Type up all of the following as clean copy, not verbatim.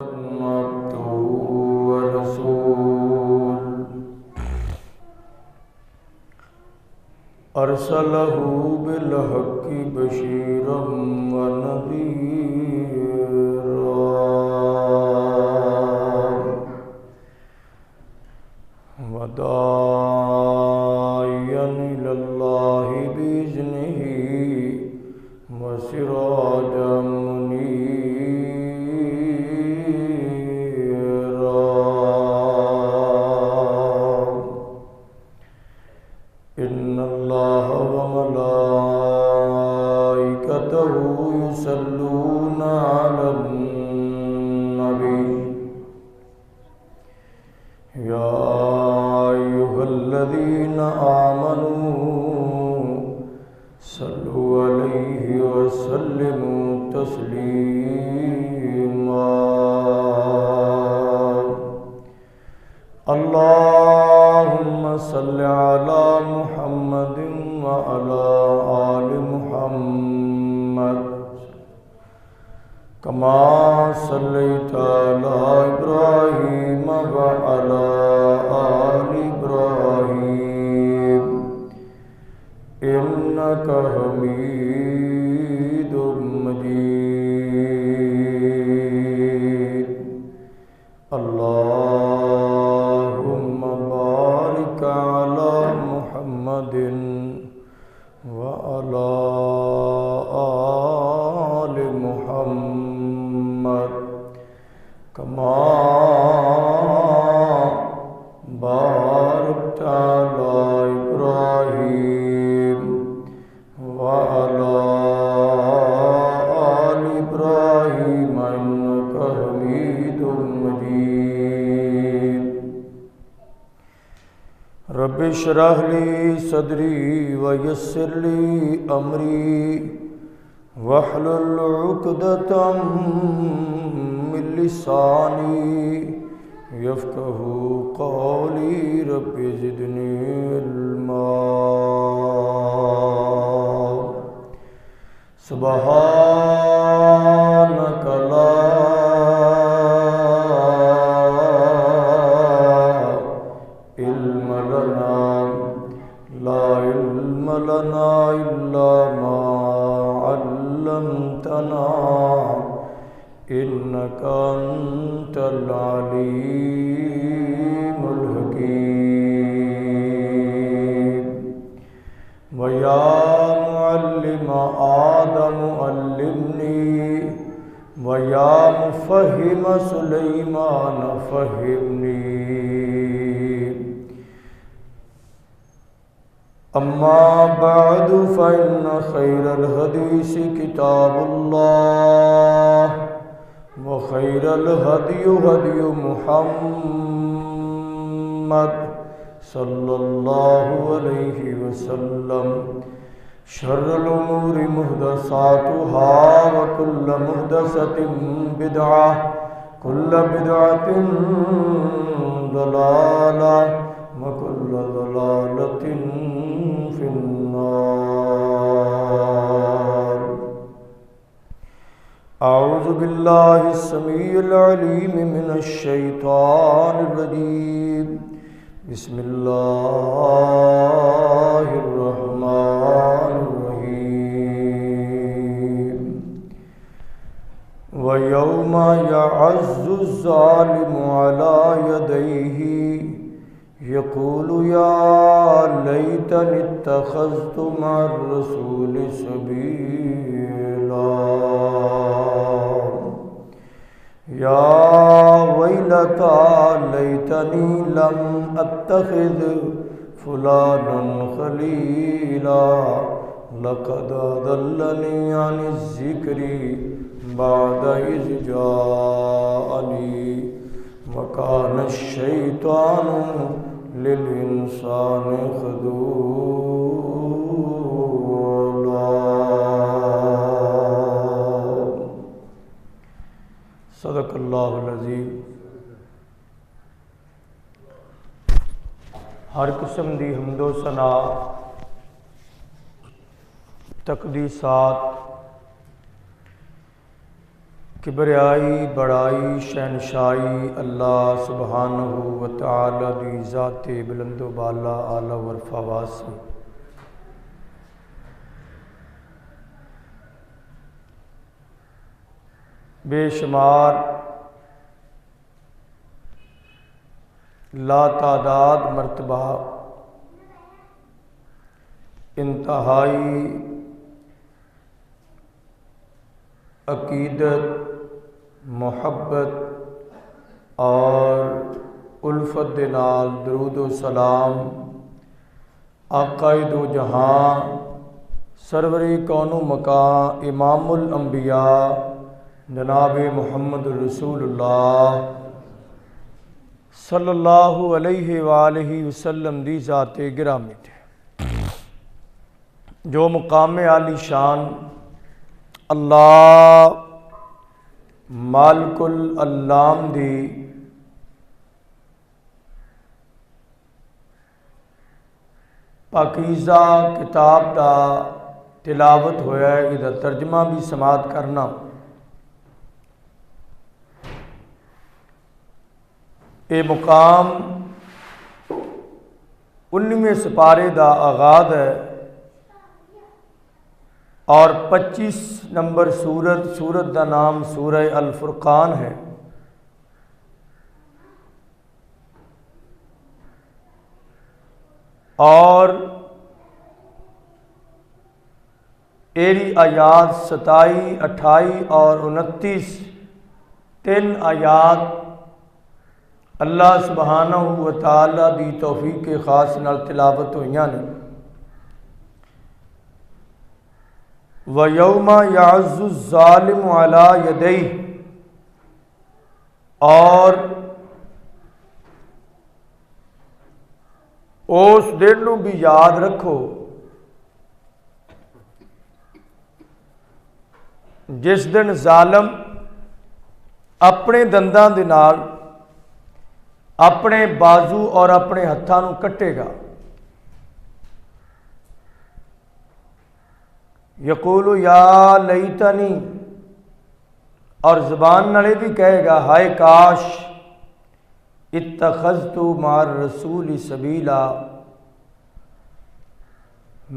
عبده ورسوله أرسله بالحق بشيرا ونذيرا وداعيا إلى الله بإذنه وسراجا منيرا إن الله وملائكته يصلون على النبي يا أيها الذين آمنوا صلوا عليه وسلموا تسليما اللهم صل على محمد وعلى آل محمد كما صليت على إبراهيم وعلى آل إبراهيم إنك حميد مجيد اللهم بارك على محمد وعلى آل محمد كما باركت على إبراهيم وعلى آل إبراهيم إنك حميد مجيد رب اشرح لي صدري ويسر لي أمري واحلل عقدة من لساني يفقه قولي رب زدني علما سبحانك لا علم لنا إلا ما علمتنا إنك أنت العليم الحكيم ويا معلم آدم علمني ويا مفهم سليمان فهمني أما بعد فإن خير الحديث كتاب الله وخير الهدي هدي محمد صلى الله عليه وسلم شر الأمور محدثاتها وكل محدثة بدعة كل بدعة ضلالة وكل ضلالة في النار أعوذ بالله السميع العليم من الشيطان الرجيم بسم الله الرحمن الرحيم ويوم يعز الظالم على يديه يقول يا ليتني اتخذت مع الرسول سبيلا يا ويلتى ليتني لم أتخذ فلانا خليلا لقد أضلني عن الذكر بعد إذ جاءني وكان الشيطان للإنسان خذولا صدق الله العظيم हर किस्म दी हमदो सना तकदीसात किबरियाई बड़ाई शहनशाही अल्लाह सुबहानहू व तआला दी ज़ाते बुलंदो बाला आला वरफ़ा वासी। बेशुमार लातादाद मरतबा इंतहाई अकीदत, मुहब्बत और उल्फत दे नाल दरूद व सलाम आकाए दो जहां सरवरे कौनो मकां इमामुल अंबिया जनाब मुहम्मद रसूलुल्लाह सल्लल्लाहु अलैहि वालैहि वसल्लम दी ज़ाते गिरामी थे, जो मुकाम आली शान अल्लाह मालिकुल अल्लाम दी पाकीज़ा किताब दा तिलावत होया है। इहदा तर्जमा भी समात करना। ये मुकाम 19वें सिपारे का आगाज़ है और 25 नंबर सूरत का नाम सूरह अल फुरकान है। और एरी आयात 27, 28 और 29 तीन आयात अल्लाह सुबहानहू व तआला दी तौफीक के खास नाल तिलावत होइयां ने। व यौमा याज़्ज़ु ज़ालिमु अला यदैहि, और उस दिन नूं भी याद रखो जिस दिन ज़ालिम अपने दंदां दे नाल अपने बाजू और अपने हत्थां नूं कट्टेगा। यकूलु या लईतनी, और ज़बान नाले भी कहेगा हाय काश इत्तखज़तु मार रसूल सबीला,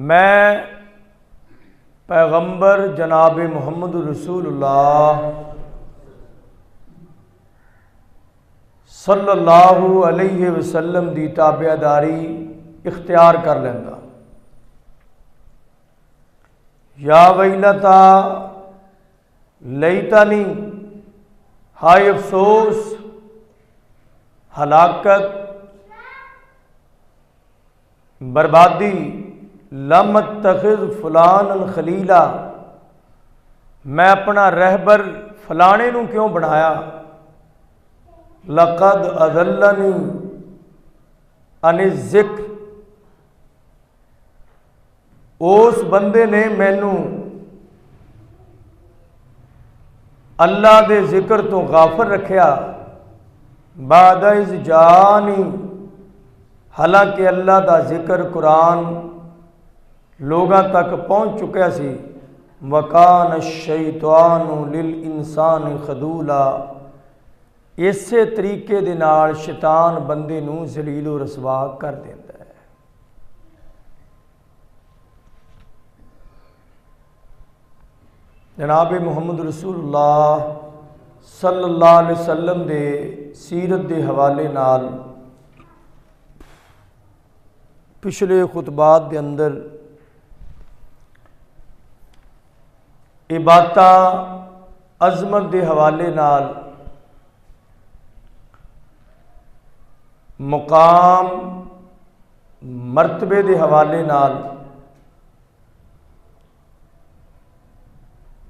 मैं पैगंबर जनाब मुहम्मद रसूलुल्लाह सल्लल्लाहु अलैहि वसल्लम दी ताबेदारी इख्तियार कर लेंदा। या वैलता लईतनी, हाय अफसोस, हलाकत, बर्बादी, लम अत्तखिज़ फुलानन खलीला, मैं अपना रहबर फलाने नूं क्यों बनाया। लक़द अज़ल्लनी अनिज़ ज़िक्र, उस बंदे ने मैनू अल्लाह दे जिक्र तो गाफिल रखिया। बाद इज़ जानी, हालांकि अल्लाह का जिक्र कुरान लोगों तक पहुँच चुका सी। वकान शैतानु लिल इंसान खदूला, इसे तरीके दे नाल शैतान बंदे नूं जलीलो रसवा कर देंदा है। जनाब मुहम्मद रसूलुल्लाह सल्लल्लाहु अलैहि वसल्लम दे सीरत के हवाले नाल पिछले खुतबात के अंदर इबादतां अजमत के हवाले नाल मुकाम मरतबे के हवाले नाल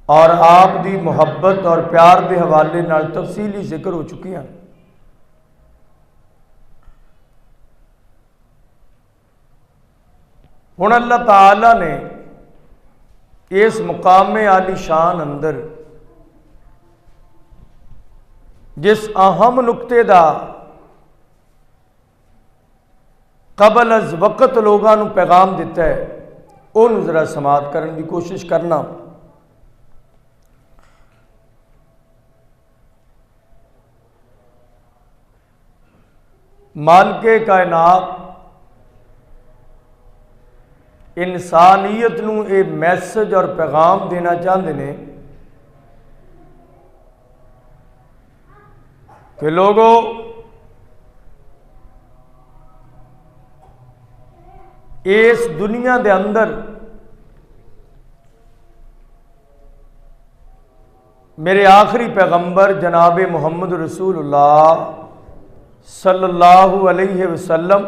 और आप दी मुहब्बत और प्यार के हवाले नाल तफसीली जिक्र हो चुकी हैं। हुण अल्लाह ताला ने इस मुकाम आली शान अंदर जिस अहम नुकते का कबल अज वक्त लोगों को पैगाम दिता है, उन्होंने जरा समात करने की कोशिश करना। मालिके कायनात इंसानियत नूं ये मैसेज और पैगाम देना चाहते हैं कि लोगों, इस दुनिया के अंदर मेरे आखिरी पैगंबर जनाब मुहम्मद रसूलुल्लाह सल्लल्लाहु अलैहि वसल्लम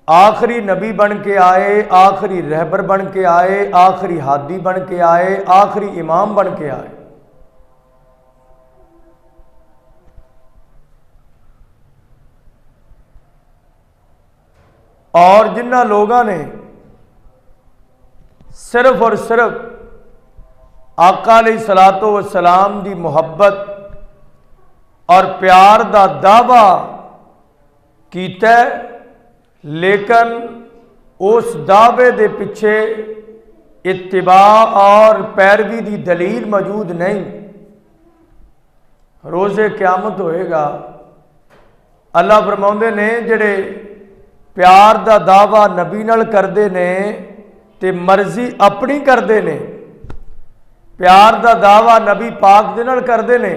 आखिरी नबी बन के आए, आखिरी रहबर बन के आए, आखिरी हादी बन के आए, आखिरी इमाम बन के आए। और जिन्होंने लोगों ने सिर्फ और सिर्फ आका अलैहिस्सलातो वस्सलाम की मुहब्बत और प्यार का दावा किया, लेकिन उस दावे के पिछे इत्तिबा और पैरवी की दलील मौजूद नहीं। रोज़े क़यामत होएगा, अल्लाह फरमाउंदे ने जिहड़े प्यार का दावा नबी नाल करते ने ते मर्जी अपनी करते ने, प्यार का दावा नबी पाक दे नाल करते ने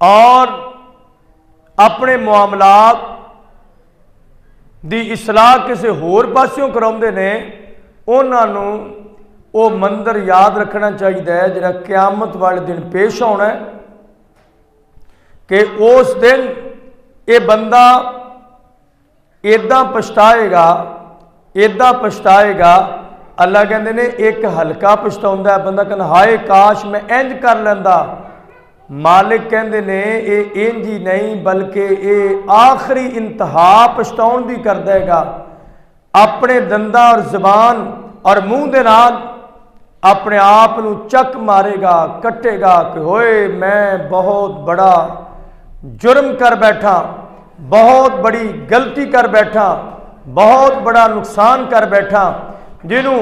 और अपने मामलात दी इसलाह किसी होर पास्यों कराउंदे ने, उन्होंने वो मंदिर याद रखना चाहिए है जिहड़ा क़यामत वाले दिन पेश होना है कि उस दिन ये बंदा इदा पछताएगा, इदा पछताएगा। अल्लाह कहते ने एक हल्का पछताउंदा है बंदा, कहना हाय काश मैं इंज कर लैंदा। मालिक कहते ने ये इंज ही नहीं बल्कि ये आखिरी इंतहा पछताउण दी कर देगा। अपने दंदा और जबान और मुंह दे नाल अपने आप नूं चक मारेगा, कटेगा कि होए मैं बहुत बड़ा जुर्म कर बैठा, बहुत बड़ी गलती कर बैठा, बहुत बड़ा नुकसान कर बैठा, जिन्हों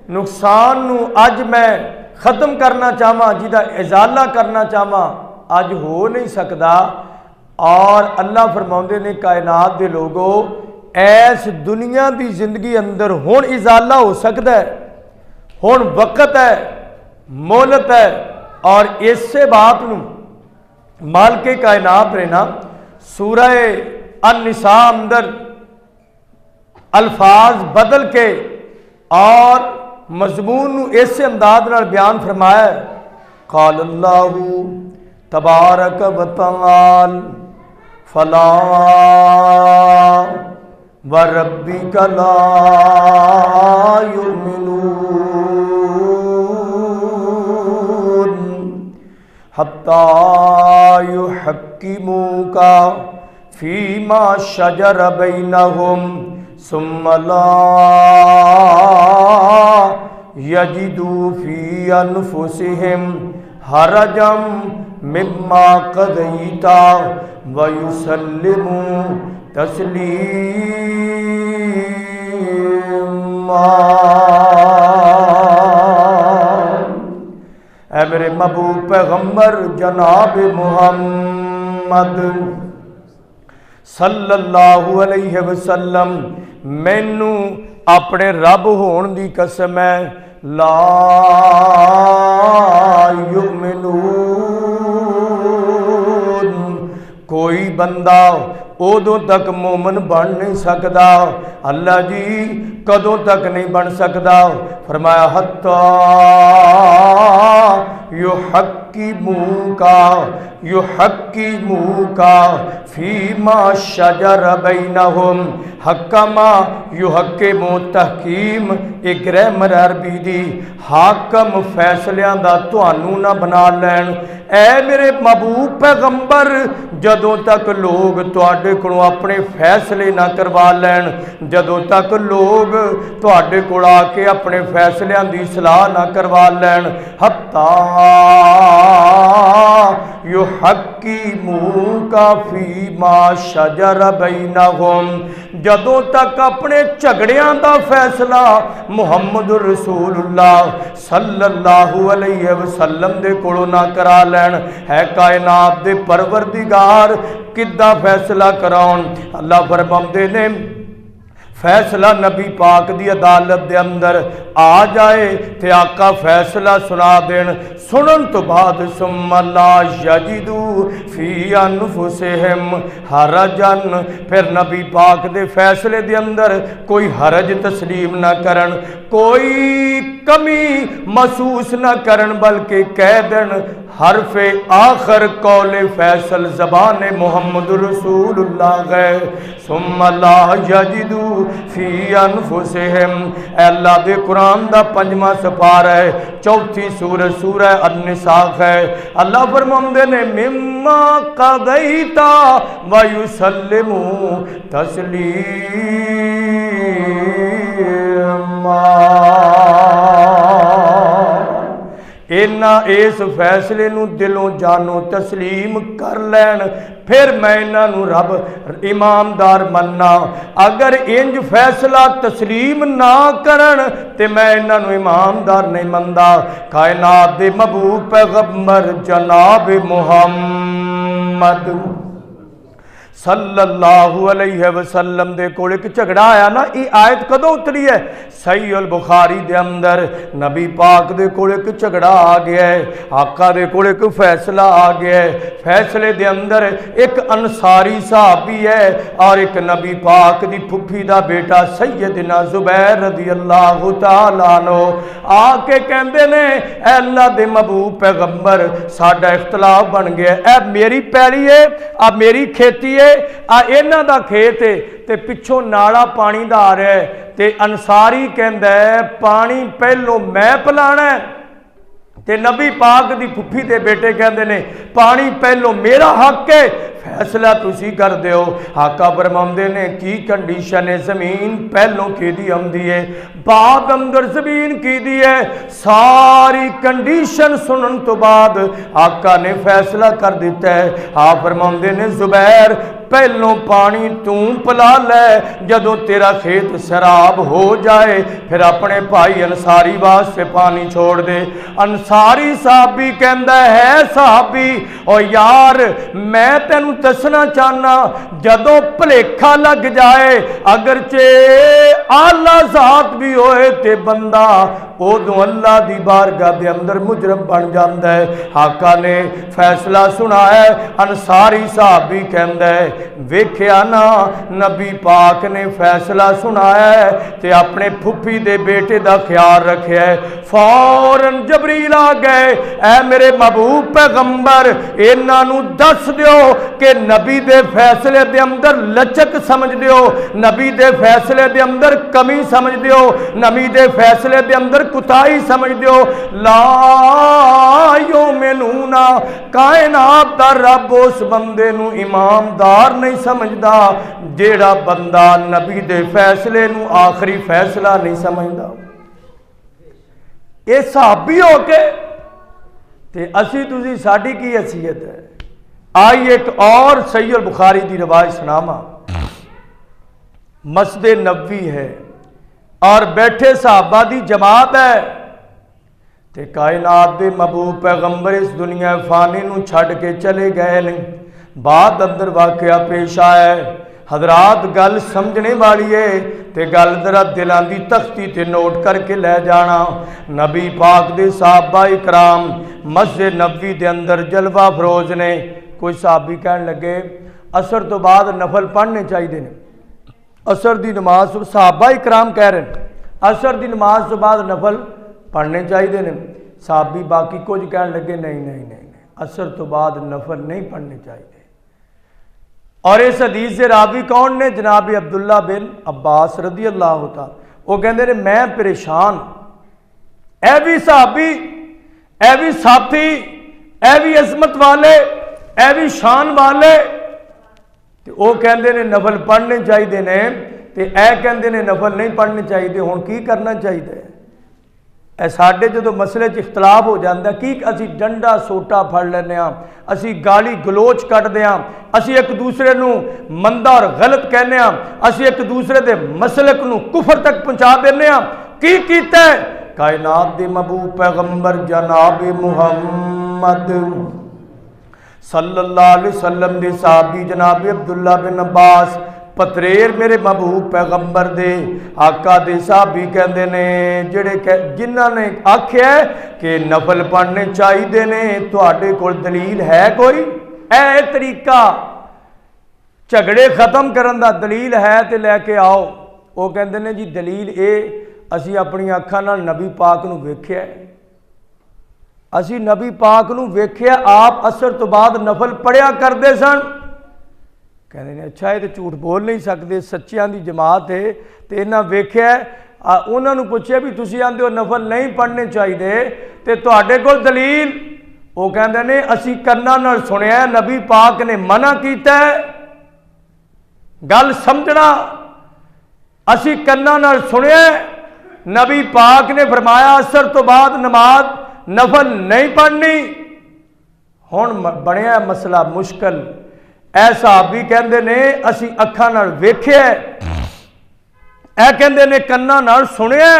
नुकसान नूं अज मैं खत्म करना चाहवा, जिदा इजाला करना चाहवा, अज हो नहीं सकता। और अल्लाह फरमाउंदे ने कायनात दे लोगों, ऐस दुनिया की जिंदगी अंदर हुण इजाला हो सकता है, हुण वक्त है, मोहलत है। और इसे बात नूं मालिके कायनात ने ना सूरह अन-निसा अंदर अल्फाज बदल के और मजमून इस अंदाज नाल बयान फरमाया, क़ाल अल्लाहु तबारक व तआला फला व रब्बिका ला युमिनून हत्ता युहक्किमूका फीमा शजर बैनहुम सुम्मा ला यजिदू फी अनफुसिहिम हरजम मिम्मा क़ज़ैता व युसल्लिमू तस्लीमा। ऐ मेरे महबूब पैगंबर जनाब मुहम्मद सल्लल्लाहु अलैहि वसल्लम, मैनू अपने रब होने की कसम है, ला युमिनून, कोई बंदा उदों तक मोमन बन नहीं सकता। अल्लाह जी कदों तक नहीं बन सकता। फरमाया हत्ता युहक्किमूका फीमा शजर बैनहुम, हक्कमा युहक्किमू तहकीम एक ग्रामर अरबी दी, हाकम फैसलियां दा तुहानू ना बना लैन। ऐ मेरे महबूब पैगंबर, जदों तक लोग तुहाडे कोलों अपने फैसले ना करवा लैन, जदों तक लोग तुहाडे कोल आके अपने फैसलियां दी सलाह ना करवा लैन, हत्ता युहक्कीमूका फीमा शजर बैनहुम, जदों तक अपने झगड़ियां दा फैसला मुहम्मद रसूलुल्लाह सल्लल्लाहु अलैहि वसल्लम दे कोलों ना करा लैन, है कायनात दे परवरदिगार किद्दां फैसला कराउन। अल्लाह फरमांदे ने फैसला नबी पाक दी अदालत दे अंदर आ जाए ते आका फैसला सुना देन, सुनन तो बाद सुम्मा ला यजिदू फी अनफुसिहिम हरजन, फिर नबी पाक दे फैसले दे अंदर कोई हरज तस्लीम ना करन, कोई कमी महसूस ना करन, बल्कि कह देन हरफे आखिर कौले फैसल ज़बान मुहम्मद रसूलुल्लाह गए, सुम्मा ला यजिदू फी अनफुसिहिम। अल्लाह दे कुरान दा 5वां सपारा है, 4थी सूरत सूरह अन-निसा है। अल्लाह फरमांदे ने मिम्मा क़दैता व युसल्लिमू तस्लीमा, इन्ना इस फैसले नू दिलों जानों तस्लीम कर लैन, फिर मैं इन्हां नू रब इमामदार मनना। अगर इंज फैसला तस्लीम ना करन ते मैं इन्हां नू इमामदार नहीं मनदा। कायनात दे महबूब पैगंबर जनाब मुहम्मद सल्लल्लाहु अलैहि वसल्लम दे कोल एक झगड़ा आया ना, ये आयत कदों उतरी है? सहीह अल बुखारी दे अंदर नबी पाक दे कोल एक झगड़ा आ गया है, आका दे कोल एक फैसला आ गया है। फैसले दे अंदर एक अंसारी सहाबी है और एक नबी पाक दी फुफी दा बेटा सैयदना जुबैर रज़ी अल्लाह तआला अन्हु आके कहंदे ने ऐ अल्लाह दे महबूब पैगंबर साडा इख्तलाफ बन गया, ऐ मेरी पैली है, आ मेरी खेती है, आ इन्हां दा खेत है ते पिछों नाला पानी दा आ रहा है, ते अंसारी कहंदा है पानी पहलों मैं पिलाना है, ते नबी पाक दी फुफी दे बेटे कहंदे ने पानी पहलों मेरा हक है, फैसला तुसी कर दो। आका फरमांदे ने की कंडीशन है, जमीन पहलों किहदी आउंदी है, बाद अंदर जमीन किहदी है। सारी कंडीशन सुनन तो बाद आका ने फैसला कर दिता है। आप फरमांदे ने जुबैर पहलों पानी तू पिला लै, जदों तेरा खेत शराब हो जाए फिर अपने भाई अंसारी वास्ते पानी छोड़ दे। अंसारी साहबी कहंदा है साहबी ओ यार मैं तेनू दसना चाहना, जदों भुलेखा लग जाए अगर चे आला जात भी होए ते बंदा उदों अल्लाह दी बारगाह दे अंदर मुजरम बन जाता है। आका ने फैसला सुनाया। अंसारी साहबी कहंदा है वेख्या ना नबी पाक ने फैसला सुनाया है ते अपने फुफी दे बेटे दा ख्याल रखिया है। फौरन जबरील आ गए, ऐ मेरे महबूब पैगंबर इन्हां नू दस दिओ कि नबी दे फैसले दे अंदर लचक समझ दिओ, नबी दे फैसले दे अंदर कमी समझ दिओ, नबी दे फैसले दे अंदर कुताही समझ दिओ। ला युमिनूना कायनात दा रब उस बंदे नू ईमानदार नहीं समझदा जेड़ा बंदा नबी दे फैसले नू आखिरी फैसला नहीं समझदा। ये सहाबी हो के ते असी तुसी साडी की हैसियत है। आई एक और सहीह बुखारी की रिवायत सुनावा। मस्जिद नबवी है और बैठे सहाबा दी जमात है ते कायनात दे महबूब पैगंबर इस दुनिया फानी नू छड़ के चले गए ने। बाद अंदर वाकया पेश आया है। हजरात गल समझने वाली है ते गल जरा दिलों की तख्ती ते नोट करके ले जाना। नबी पाक दे साहबा इकराम मस्जिद नबवी दे अंदर जलवा फरोज ने। कोई साहबी कहने लगे असर तो बाद नफल पढ़ने चाहिए ने, असर की नमाज साहबा इकराम कह रहे हैं असर की नमाज तो बाद नफल पढ़ने चाहिए ने। साहबी बाकी कुछ कहने लगे नहीं नहीं नहीं असर तो बाद नफल नहीं पढ़ने चाहिए। और इस हदीस से रावी कौन ने? जनाब अब्दुल्ला बिन अब्बास रदी अल्लाह तआला। वो कहते हैं मैं परेशान, ऐ भी साहबी, ऐ भी साथी, ऐ भी अजमत वाले, ऐ भी शान वाले, तो वो कहते हैं नफल पढ़ने चाहिए ने ते ऐ कहते हैं नफल नहीं पढ़ने चाहिए। हुण की करना चाहिए? साढ़े जो मसले इख्तलाफ हो जाता कि असी डंडा सोटा फड़ लेने, असी गाली गलोच कटते हैं, असी एक दूसरे को मंदा और गलत कहने, असी एक दूसरे के मसलक को कुफर तक पहुँचा देने। की कीता है? कायनात दे महबूब पैगंबर जनाब मुहम्मद सल्लल्लाहु अलैहि वसल्लम दे साहबी जनाब अब्दुल्ला बिन अब्बास पतरेर मेरे महबूब पैगंबर दे आका दे साहबी कहते ने जिहड़े जिन्हां ने आख्या कि नफल पढ़ने चाहिए ने, तुहाडे कोल दलील है कोई? ए तरीका झगड़े खत्म करन दा दलील है तो लैके आओ। वो कहते ने जी दलील ये असी अपनी अखां नाल नबी पाक नूं वेख्या, असी नबी पाक नूं वेख्या आप असर तो बाद नफल पढ़िया करते सन। कहते हैं अच्छा ये तो झूठ बोल नहीं सकते, सच्चियां दी जमात है तो इन्हां वेख्या, उन्होंने पूछा भी तुसीं आंदे हो नफल नहीं पढ़ने चाहिए तो तुहाडे कोल दलील? वो कहते ने असी कन्नां नाल सुनिया नबी पाक ने मना कीता है। गल समझना, असी कन्नां नाल सुनिया नबी पाक ने फरमाया असर तो बाद नमाज नफल नहीं पढ़नी। हुण बनिया मसला मुश्किल। ऐसा भी कहते ने असी अखां नाल वेख्या, ऐ कहते ने कन्नां नाल सुनिया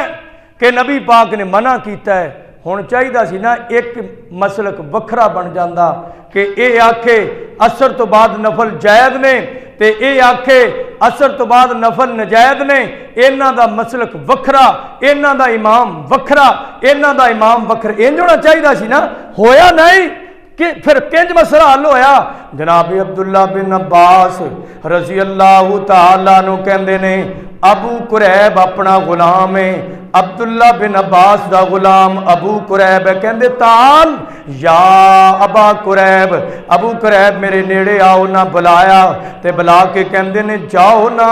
कि नबी पाक ने मना कीता है। हुण चाहिदा सी ना एक मसलक वखरा बन जाता कि ये आखे असर तो बाद नफल जायज़ ने ते ये आखे असर तो बाद नफल नजायज़ ने। इन्हां दा मसलक वखरा, इन्हां दा इमाम वखरा, इन्हां दा इमाम वखरा, इंज होना चाहिदा सी ना, होया नहीं कि फिर किंज मसला हल होया? जनाब अब्दुल्ला बिन अब्बास रजी अल्लाह तआला नु कहंदे ने अबू कुरैब अपना गुलाम है, अब्दुल्ला बिन अब्बास दा गुलाम अबू कुरैब है। कहंदे ताल या अबा कुरैब, अबू कुरैब मेरे नेड़े आओ ना, बुलाया ते बुला के कहंदे ने जाओ ना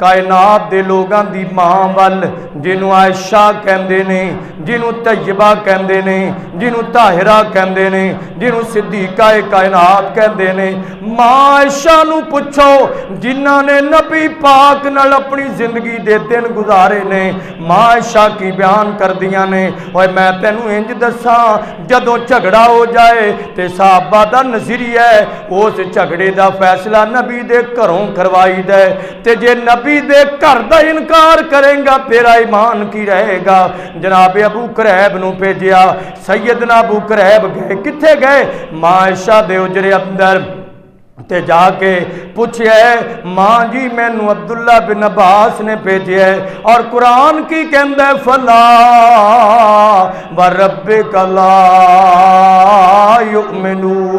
कायनात दे लोगां दी मां वल, जिन्हों आयशा कहंदे ने, जिन्हों तैयबा कहंदे ने, जिन्हों ताहिरा कहंदे ने, जिन्हों सिद्दीका कायनात कहंदे ने, मां आयशा नू पुछो जिन्हां ने नबी पाक नाल अपनी जिंदगी दे दिन गुजारे ने। मां आयशा की बयान कर दियां ने, और मैं तेनू इंज दसा जदों झगड़ा हो जाए तो साहबा दा नज़रिया है उस झगड़े का फैसला नबी दे घरों करवाई दे, ते जे नबी दे घर का इनकार करेगा तेरा ईमान की रहेगा। जनाब अबू कुरैब नू भेजिया, सैयदना अबू कुरैब गए, किथे गए? मां आयशा दे उजरे अंदर ते जाके पूछे मां जी मैनू अब्दुल्ला बिन अब्बास ने भेजे और कुरान की कहंदा है फला व रब्बिका ला युमिनून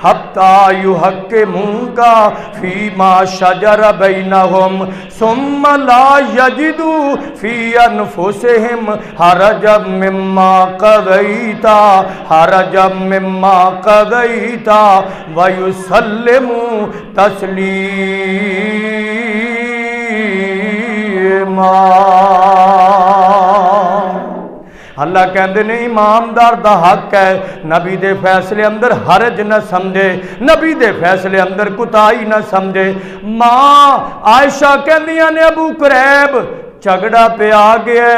हत्ता युहक्किमुका फीमा शजर बैनहुम सुम्मा ला यजिदू फी अनफुसिहिम हरजम मिम्मा क़ज़ैता हरजम मिम्मा क़ज़ैता व युसल्लिमू तस्लीमा। अल्लाह कहते ने ईमानदार दा हक है नबी दे फैसले अंदर हरज न समझे, नबी दे फैसले अंदर कुताही न समझे। मां आयशा कहदियां ने अबू कुरैब झगड़ा पे आ गया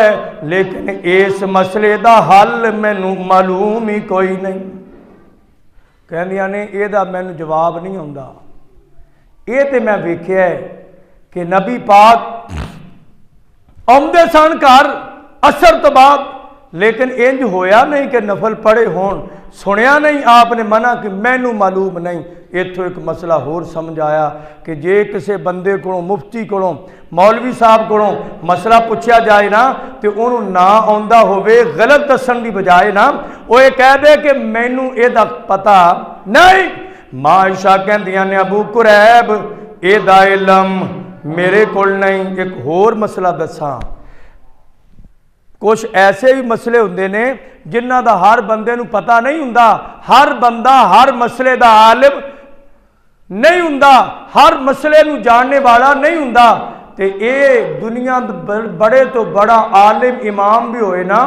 लेकिन इस मसले दा हल मैनू मालूम ही कोई नहीं। कहदियां ने एदा मैनू जवाब नहीं आउंदा। ये तो मैं वेख्या कि नबी पाक आउंदे सन घर असर तो बाद, लेकिन इंज होया नहीं कि नफल पढ़े होण, सुनिया नहीं आपने मना कि मैनू मालूम नहीं। इत्थों एक मसला होर समझ आया कि जे किसी बंदे को मुफ्ती को मौलवी साहब को मसला पूछा जाए ना तो उन्होंने ना आउंदा होवे गलत दसन की बजाय ना वो ये कह दे कि मैनू एदा पता नहीं। मां आयशा कहंदियां ने अबू कुरैब एदा इलम मेरे कोल नहीं। एक होर मसला दसा, कुछ ऐसे भी मसले होंदे ने जिन्हां दा हर बंदे नूं पता नहीं हुंदा। हर बंदा हर मसले दा आलिम नहीं हुंदा, हर मसले नूं जानने वाला नहीं हुंदा। ते ये दुनिया बड़े तो बड़ा आलिम इमाम भी होए ना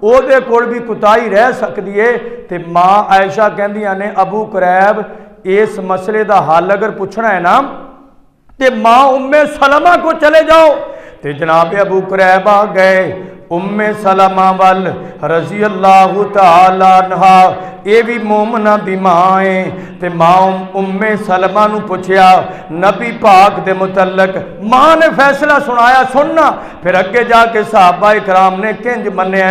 ਉਹਦੇ कोल भी कुताही रह सकती है। तो मां आयशा कहंदियां ने अबू कुरैब इस मसले का हल अगर पूछना है ना तो मां उम्मे सलमा को चले जाओ ते जनाब अबू कुरैब आ गए उम्मे सलमा वल रजी अल्लाह तआला अन्हा, ये भी मोमना दी मां है। ते मां उम्मे सलमा नू पुछया नबी पाक दे मुतल्लक, मां ने फैसला सुनाया सुनना, फिर अगे जाके सहाबा इकराम ने किंज मन्निया।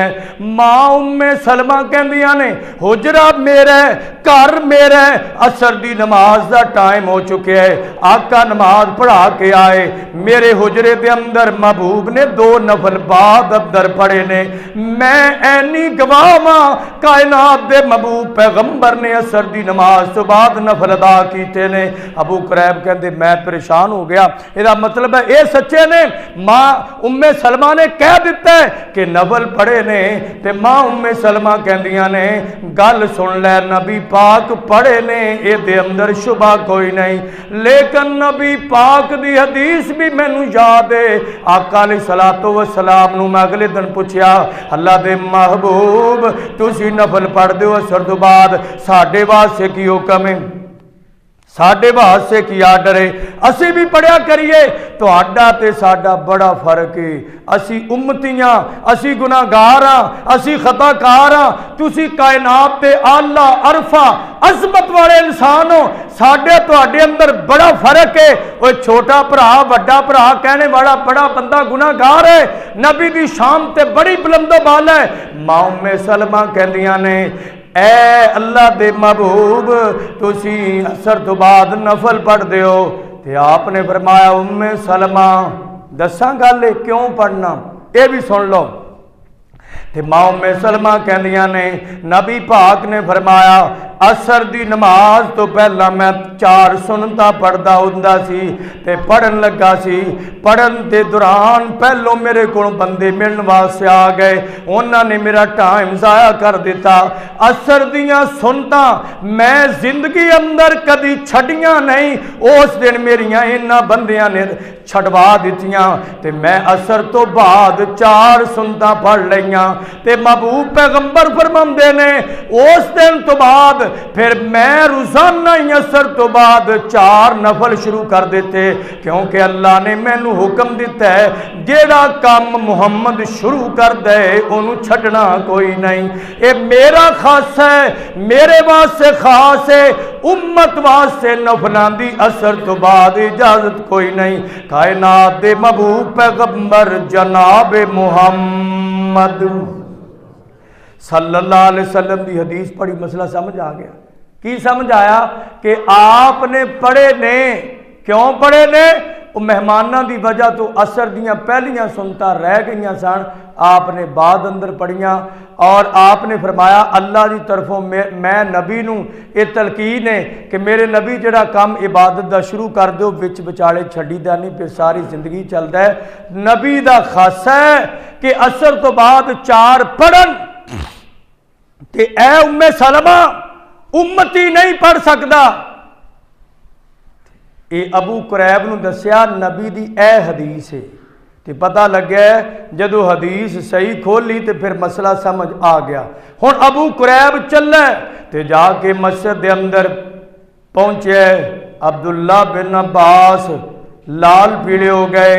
मां उम्मे सलमा कहंदियां ने हुजरा मेरा घर मेरा, असर दी नमाज दा टाइम हो चुका है, आका नमाज पढ़ा के आए, मेरे हुजरे दे अंदर महबूब ने 2 नफल बाद अब्दर पढ़े ने, मैं ऐनी गवाह वां कायनात दे महबूब पैगंबर ने असर दी नमाज तो बाद नफल अदा कीते ने। अबू कुरैब कहते मैं परेशान हो गया, इसका मतलब है ये सच्चे ने। मां उम्मे सलमा ने कह दिता है कि नफल पढ़े ने, ते मां उम्मे सलमा कहंदियां ने गल सुन लै, नबी पाक पढ़े ने, ये अंदर शुबा कोई नहीं, लेकिन नबी पाक दी हदीस भी मैनू याद है। आका अलैहिस्सलातु वस्सलाम नू मैं अगले दिन पूछया अल्लाह दे महबूब तुसी नफल पढ़दे हो असर तो बाद, साडे वास्ते की हुक्म है, साडे वास्ते की आर्डर है, असी भी पढ़िया करिए। तो आडा ते साडा बड़ा फर्क है, असी उम्मतियां, असी गुनाहगार हाँ, असी खताकार हाँ, तुसी कायनात ते आला अरफा अजमत वाले इंसान हो, साडे तुहाडे अंदर बड़ा फर्क है। वो छोटा भरा वड्डा भरा कहने वाला बड़ा बंदा गुनाहगार है, नबी दी शान ते बड़ी बुलंदो बाल है। मां उम्मे सलमा कहंदियां ने ऐ अल्लाह दे महबूब तुसी असर तो बाद नफल पढ़दे हो, ते आपने फरमाया उम्मे सलमा दसा गल क्यों पढ़ना, ये भी सुन लो। ते मां उम्मे सलमा कहंदियां ने नबी पाक ने फरमाया असर दी नमाज तो पहला मैं 4 सुन्नतां पढ़दा हुंदा सी, ते पढ़न लगा सी, पढ़न दे दौरान पहलों मेरे को बंदे मिलने वास्ते आ गए, उन्होंने मेरा टाइम जाया कर दिता। असर दियां सुन्नतां मैं जिंदगी अंदर कदी छड़ियां नहीं, उस दिन मेरियां इन्हां बंदियां ने छड़वा दित्तियां, ते मैं असर तो बाद 4 सुन्नतां पढ़ लईयां। ते महबूब पैगंबर फरमांदे ने उस दिन तो बाद फिर मैं रोजाना ही असर तो बाद 4 नफल शुरू कर देते, क्योंकि अल्लाह ने मैनू हुक्म दिता है जेड़ा काम मुहम्मद शुरू कर दे उन्हों छड़ना कोई नहीं। ये मेरा खास है, मेरे वास्ते खास है, उम्मत वास्ते नफलों की असर तो बाद इजाजत कोई नहीं। कायनात दे महबूब पैगंबर जनाब मुहम्मद सल्लल्लाहु अलैहि वसल्लम की हदीस पढ़ी, मसला समझ आ गया। की समझ आया कि आपने पढ़े ने, क्यों पढ़े ने? मेहमानों की वजह तो असर दियां पहलियां सुन्नतां रह गई सन, आपने बाद अंदर पढ़ियां, और आपने फरमाया अल्लाह की तरफों मैं नबी नूं ये तलकीन है कि मेरे नबी जिहड़ा काम इबादत का शुरू कर दो विच विचाले छड्डीदा नहीं, फिर सारी जिंदगी चलता है। नबी का खासा है कि असर तो बाद 4 पढ़न, ते ऐ उम्मे सलमा उम्मती नहीं पढ़ सकता। ये अबू कुरैब नूं दस्या नबी दी ए हदीस है, तो पता लग्या जदों हदीस सही खोली तो फिर मसला समझ आ गया। हुण अबू कुरैब चले तो जाके मस्जिद के अंदर पहुंचे, अब्दुल्ला बिन अब्बास लाल पीले हो गए,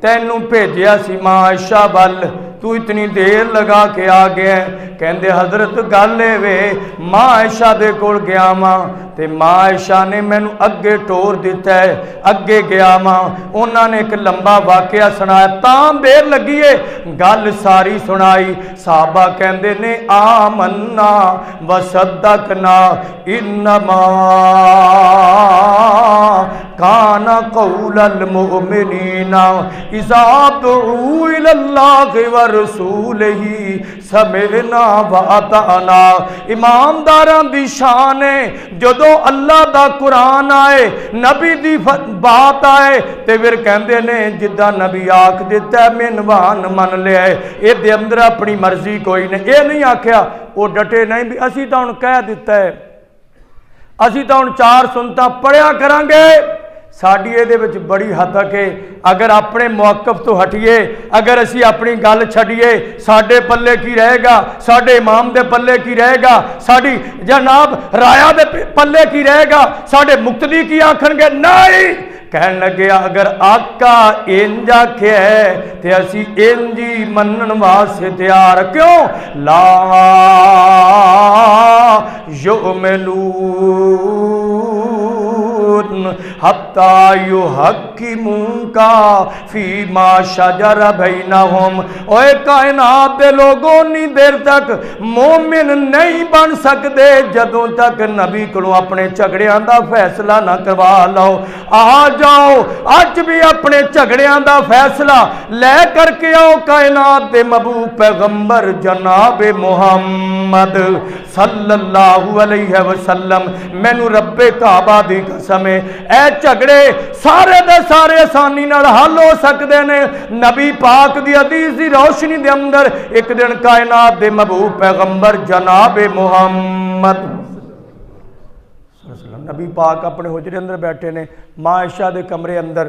तैनू भेजिया सी मां आयशा वल, तू इतनी देर लगा के आ गया। कहते हजरत गल वे मां आयशा दे कोल गया वां, ते मां आयशा ने मैनू अगे टोर दिता है, अगे गया वां, उन्होंने एक लंबा वाकया सुनाया, तां देर लगी है, गल सारी सुनाई। साहबा कहते ने आमन्ना व सद्दकना इन्नमा काना कौलल मुमिनीना इज़ा दुऊ इलल्लाहि व रसूलिही समिअना व अताना। ईमानदारां दी शान है जदों अल्लाह दा कुरान आए, नबी दी बात आए, ते फिर कहंदे ने जिद्दां नबी आख दिता मेनवान मन लिया, ये दे अंदर अपनी मर्जी कोई नहीं। ये नहीं आख्या, वो डटे नहीं भी असीं तां हुण कह दिता है, असीं तां हुण 4 सुन्नतां पढ़िया करांगे। साडी इहदे विच बड़ी हद तक है, अगर अपने मौकफ तो हटीए, अगर असी अपनी गल छड़ीए, साडे पल्ले की रहेगा, साडे इमाम दे पल्ले की रहेगा, साडी जनाब राया दे पल्ले की रहेगा, साडे मुक्तदी की आखणगे नहीं। कहन लगे अगर आका इंज आख्या है तो असी इंज ही मनन वास्ते तैयार। क्यों? ला युमिनून हत्ता युहक्किमूका फीमा शजर बैनहुम। ओए कायनात दे लोगों नी देर तक मोमिन नहीं बन सकते जदों तक नबी को अपने झगड़ियां दा फैसला ना करवा लो। आ जाओ अज भी अपने झगड़ियां दा फैसला ले करके आओ कायनात दे महबूब पैगंबर जनाब मुहम्मद सल्लल्लाहु अलैहि वसल्लम। मैनू रब्बे काबा दी कसम है ए झगड़े सारे दे सारे आसानी नाल हल हो सकते ने। नबी पाक दी हदीस दी रोशनी दे अंदर एक दिन कायनात दे महबूब पैगंबर जनाब मुहम्मद नबी पाक अपने हुजरे अंदर बैठे ने, मां आयशा दे कमरे अंदर,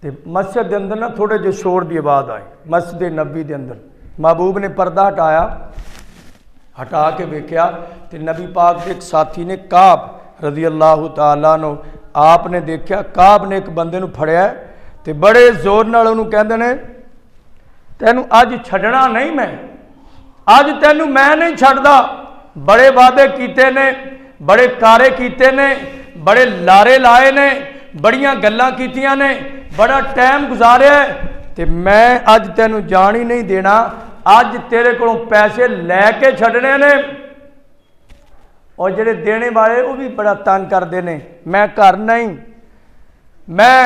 ते मस्जिद के अंदर ना थोड़े जे शोर की आवाज़ आई। मस्जिद नबी के अंदर महबूब ने पर्दा हटा के वेख्या तो नबी पाक के एक साथी ने काब रजी अल्लाह तआला नो आपने देखा। काब ने एक बंदे नूं फड़िया तो बड़े जोर नाल उहनूं कहंदे ने तैनूं अज छड्डना नहीं, मैं अज तैनूं मैं नहीं छड्डदा। बड़े वादे कीते ने, बड़े कारे कीते ने, बड़े लारे लाए ने, बड़ियां गल्लां कीतियां ने, बड़ा टाइम गुजारिया ते मैं अज तैनूं जान ही नहीं देना। अज तेरे कोलों पैसे लैके छड्डने ने और जेडे देने वाले वो भी बड़ा तंग करते हैं। मैं घर नहीं, मैं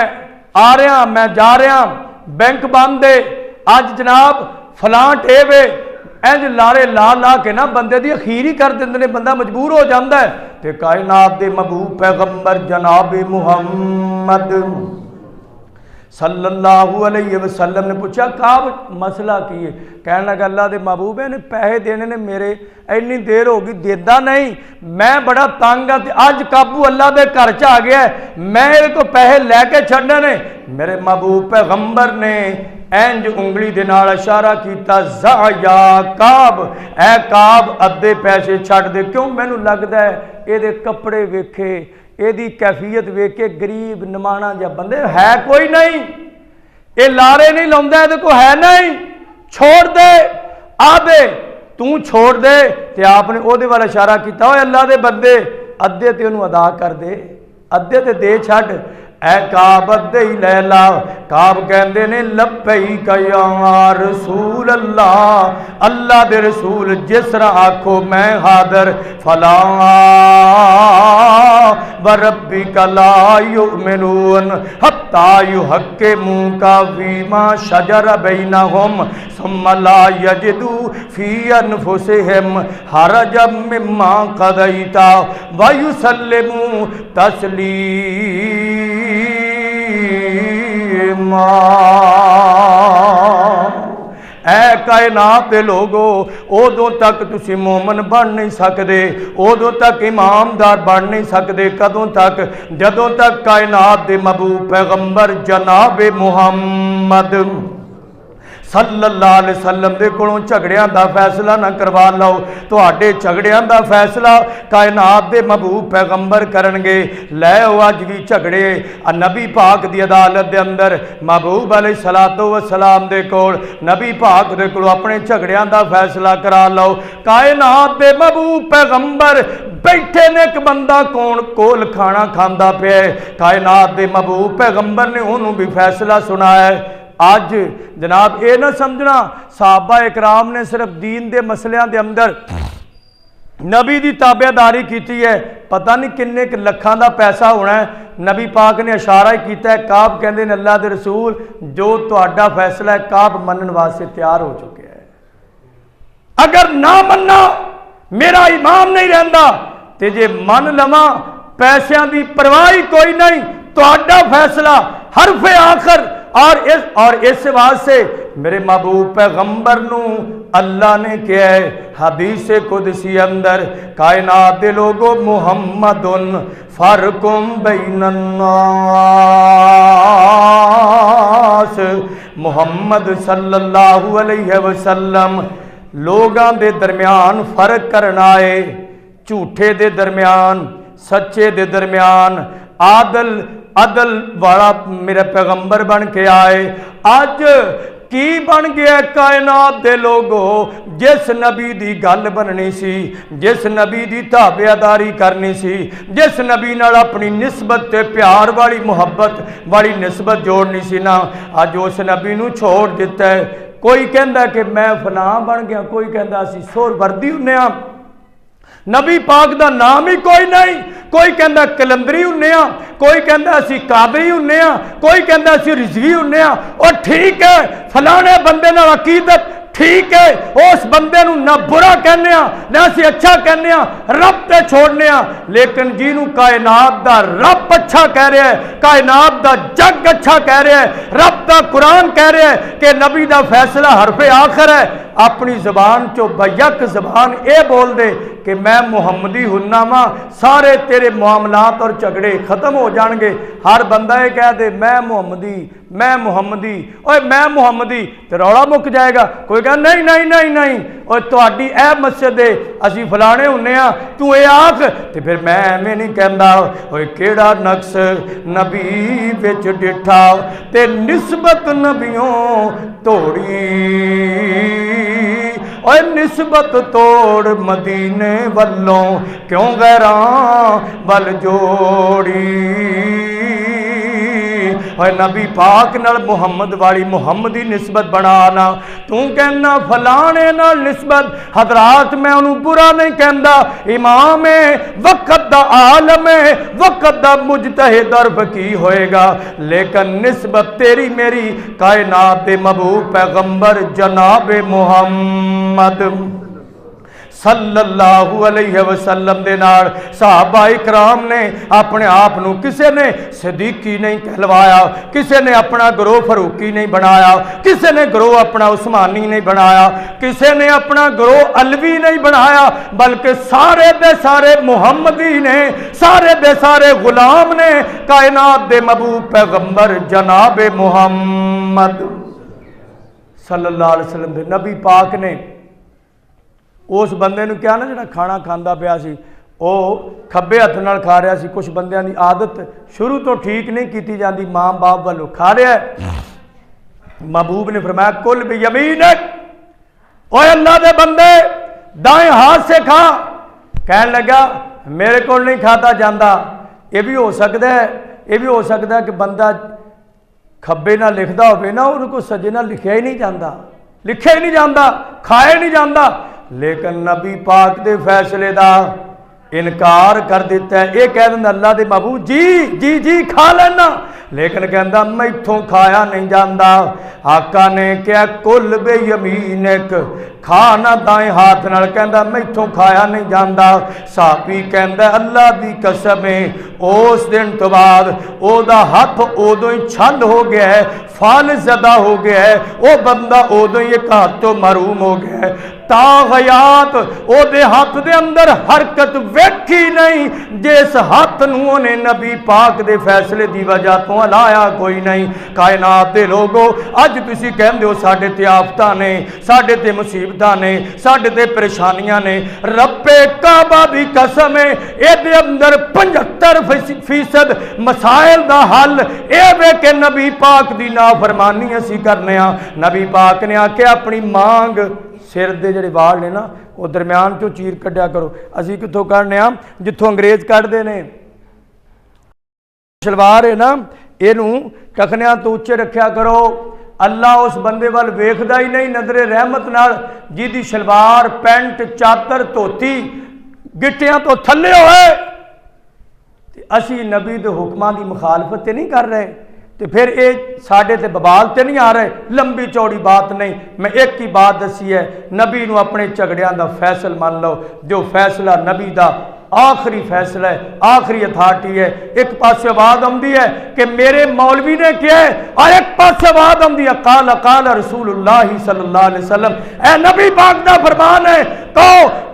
आ रहा, मैं जा रहा, बैंक बंद है, अज जनाब फलां टेवे इंज लारे ला ला के ना बंदे दी अखीर ही कर देंदे ने, बंदा मजबूर हो जाता है। तो कायनात दे महबूब पैगंबर जनाब मुहम्मद सल्लल्लाहु अलैहि वसल्लम ने पूछा काब मसला की है? कहने लगा अल्लाह दे महबूब ने पैसे देने ने, मेरे इन्नी देर हो गई देता नहीं, मैं बड़ा तंग हाँ। अज काबू अल्लाह दे घर च आ गया, मैं ये को पैसे लैके छड्डने ने। मेरे महबूब पैगंबर ने इंज उंगली दे नाल इशारा किया जा या काब, ए काब अद्धे पैसे छड्ड दे। क्यों? मैनू लगता है ये कपड़े वेखे, एदी कैफियत वेख के गरीब नमाना जा बंदे है कोई नहीं, ये लारे नहीं लाउंदा, इहदे को है नहीं, छोड़ दे आदे तू छोड़ दे। ते आपने ओहदे वाल इशारा किया अल्लाह दे बंदे अद्धे ते उहनूं अदा कर दे, अद्धे ते दे छड्ड। ऐ काब अद्धे ही लै ला। काब कहंदे ने लब्बैक या रसूल अल्लाह, अल्लाह दे रसूल जिस तरह आखो मैं हादर। फला वरब्बिक ला युमिनून हत्ता युहक्किमूका फीमा शजर बैनहुम सुम्मा ला यजिदू फी अनफुसिहिम हरजम मिम्मा क़दैता व युसल्लिमू तस्लीमा। ऐ कायनात दे लोगो उदों तक तुसी मोमन बन नहीं सकते, उदों तक इमामदार बन नहीं सकते। कदों तक? जदों तक कायनात दे महबूब पैगंबर जनाब मुहम्मद सल्लल्लाहु अलैहि वसल्लम दे कोलों झगड़ियां दा फैसला ना करवा लो। तुहाडे झगड़ियां दा फैसला कायनात दे महबूब पैगंबर करनगे। लै अज भी झगड़े नबी पाक दी अदालत दे अंदर महबूब अलैहिस्सलातु वस्सलाम दे कोल, नबी पाक दे कोल अपने झगड़ियां दा फैसला करा लो। कायनात दे महबूब पैगंबर बैठे ने, एक बंदा कौन कोल खाना खांदा पिया, कायनात दे महबूब पैगंबर ने उन्होंने भी फैसला सुनाया। अज जनाब ये ना समझना सहाबा इकराम ने सिर्फ दीन के मसलियां के अंदर नबी की ताबेदारी की है, पता नहीं किन्ने लखां का पैसा होना है। नबी पाक ने इशारा ही किया है। काब कहते हैं अल्लाह के रसूल जो तुहाडा फैसला है काब मनन वास्ते तैयार हो चुके हैं। अगर ना मनना मेरा इमाम नहीं रहिंदा ते जे मन लवां पैसों की परवाह ही कोई नहीं, तुहाडा फैसला हरफे आखिर। और इस वास्ते मेरे महबूब पैगंबर नू अल्लाह ने कहा है हदीस कुदसी अंदर कायनात दे लोगो मुहम्मदुन फरकुम बैनन नास। मुहम्मद सल्लल्लाहु अलैहि वसल्लम लोगां दे दरम्यान फर्क करना है, झूठे दे दरम्यान, सच्चे दे दरम्यान, आदल अदल वाला मेरा पैगंबर बन के आए। अज की बन गया कायनात दे लोगो, जिस नबी दी गल बननी सी, जिस नबी दी ताबेदारी करनी सी, जिस नबी नाल अपनी निस्बत ते प्यार वाली मुहब्बत वाली निस्बत जोड़नी सी ना, अज उस नबी नूं छोड़ दिता है। कोई कहंदा कि मैं फलां बन गया, कोई कहंदा असीं सोहरवर्दी हुन्ने आ, नबी पाक दा नाम ही कोई नहीं, कोई कहंदा कलंदरी हुन्ने आ, कोई कहंदा असीं कादरी हुन्ने आ, कोई कहंदा असीं रिजवी हुन्ने आ। और ठीक है, फलाने बंदे नाल अकीदत ठीक है, उस बंदे नूं ना बुरा कहने ना असीं अच्छा कहने, रब ते छोड़ने, लेकिन जिन्हों कायनात दा रब अच्छा कह रहा है, कायनात दा जग अच्छा कह रहा है, रब दा कुरान कह रहा है कि नबी दा फैसला हरफे आखिर है, अपनी जबान चो बैक जबान ये बोल दे कि मैं मुहम्मदी हुन्ना वा, सारे तेरे मामलात और झगड़े खत्म हो जाएंगे। हर बंदा ये कह दे मैं मुहम्मदी, मैं मुहम्मदी, ओए मैं मुहम्मदी, तो रौला मुक जाएगा। कोई कह नहीं नहीं नहीं नहीं, और तुहाडी ए मस्जिद है असीं फलाने हुन्ने आ, तू ये आख, तो फिर मैं एवें नहीं कहंदा। ओए केड़ा नक्स नबी विच डिठा ते निस्बत नबियों तोड़ी, और निस्बत तोड़ मदीने वल्लों क्यों गैरां वल जोड़ी। और नबी पाक नाल मुहम्मद वाली मुहम्मदी निस्बत बनाना, तू कहना फलाने नाल निस्बत, हजरात मैं उन्होंने बुरा नहीं कहता, इमाम है वक़्त दा आलम है, वक़्त दा मुजतहिद और फकीह होएगा, लेकिन निस्बत तेरी मेरी कायनात दे महबूब पैगंबर जनाब मुहम्मद सल्लल्लाहु अलैहि वसल्लम दे नाल। सहाबा इकराम ने अपने आप नूं किसी ने सदीकी नहीं कहलवाया, किसी ने अपना ग्रोह फरूकी नहीं बनाया, किसी ने ग्रोह अपना उस्मानी नहीं बनाया, किसी ने अपना ग्रोह अलवी नहीं बनाया, बल्कि सारे दे सारे मुहम्मदी ने, सारे दे सारे गुलाम ने कायनात दे महबूब पैगंबर जनाब मुहम्मद सल्लल्लाहु अलैहि वसल्लम दे नबी पाक ने उस बंदे नूं क्या ना जिहड़ा खाना खांदा पिया सी, ਉਹ खब्बे हथ नाल खा रहा सी। कुछ बंदियां दी आदत शुरू तो ठीक नहीं की जाती, मां बाप वालों खा रहा है। महबूब ने फरमाया कुल भी यमीनक, ओए अल्लाह दे बंदे दाएं हाथ से खा। कहन लगा मेरे को नहीं खाता जाता। यह भी हो सकता है, यह भी हो सकता है कि बंदा खब्बे नाल लिखदा होवे ना, उहनूं कोई सज्जे नाल लिखिया ही नहीं जाता, लिखिया ही नहीं जाता, खाया नहीं जाता, लेकिन नबी पाक दे फैसले दा इनकार कर दिता है। ये कह दिंदा अल्लाह दे महबूब जी जी जी खा लेना, लेकिन कहता मैथों खाया नहीं जाता। आका ने क्या कुल बे यमीनक, खा ना दाएं हाथ नाल, कहता मैथों खाया नहीं जाता। साहबी कहता अल्लाह दी कसम है, उस दिन तो बाद ओदा हथ उदों ही छल हो गया है, फल ज़दा हो गया है, वह बंदा उदों ही एक हाथ तो मरूम हो गया है। तागयात ओदे हाथ दे अंदर हरकत वेखी नहीं, जिस हाथ नूं ओने नबी पाक दे फैसले दी वजह तो हलाया कोई नहीं। कायनात दे लोगो अज तुसीं कहंदे हो साडे ते आफतां ने, साडे ते मुसीबतां ने, साडे ते परेशानियां ने। रब्बे काबा दी कसम है, इहदे अंदर 75% मसाइल दा हल इह वे कि नबी पाक दी नाफरमानी असीं करने आ। नबी पाक ने आख्या अपनी मांग सिर दे जिहड़े वाल ने ना, वो दरम्यान चों चीर कड्ढिया करो। असीं कित्थों कढने आ, जित्थों अंग्रेज कढदे ने। शलवार है ना, इहनूं टखनियां तो उच्चे रखिया करो। अल्लाह उस बंदे वाल वेखदा ही नहीं नजरे रहमत नाल जिहदी शलवार पैंट चादर धोती गिट्टियां तो थल्ले होए। असी नबी दे हुक्मां दी मुखालफत ते नहीं कर रहे, तो फिर ये साढ़े ते बवाल ते नहीं आ रहे। लंबी चौड़ी बात नहीं, मैं एक ही बात दसी है, नबी नूं अपने झगड़ियां दा फैसल मान लो। जो फैसला नबी दा आखिरी फैसला है, आखिरी अथॉरिटी है। एक पासे आवाज आती है कि मेरे मौलवी ने किया है, और एक पासे आवाज आती है काल काल रसूलुल्लाह सल्लल्लाहु अलैहि वसल्लम, ए नबी पाक दा फरमान है। तो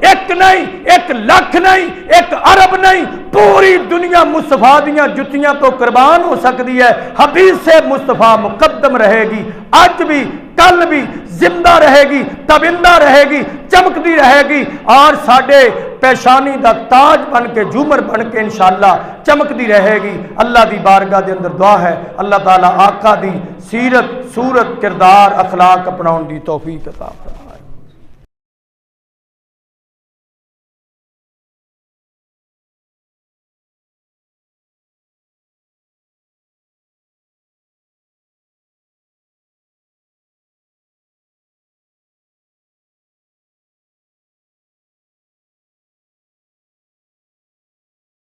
एक नहीं, एक लाख नहीं, एक अरब नहीं, पूरी दुनिया मुस्तफा दियां जुतियां तो कुर्बान हो सकती है। हदीस से मुस्तफा मुकद्दम रहेगी, आज भी कल भी जिंदा रहेगी, तबिंदा रहेगी, चमकती रहेगी, और साडे पेशानी दा ताज बन के झूमर बन के इंशाअल्लाह चमकती रहेगी। अल्लाह दी बारगाह दे अंदर दुआ है, अल्लाह ताला आका दी सीरत सूरत किरदार अखलाक अपनाउण दी तौफीक अता फरमाए।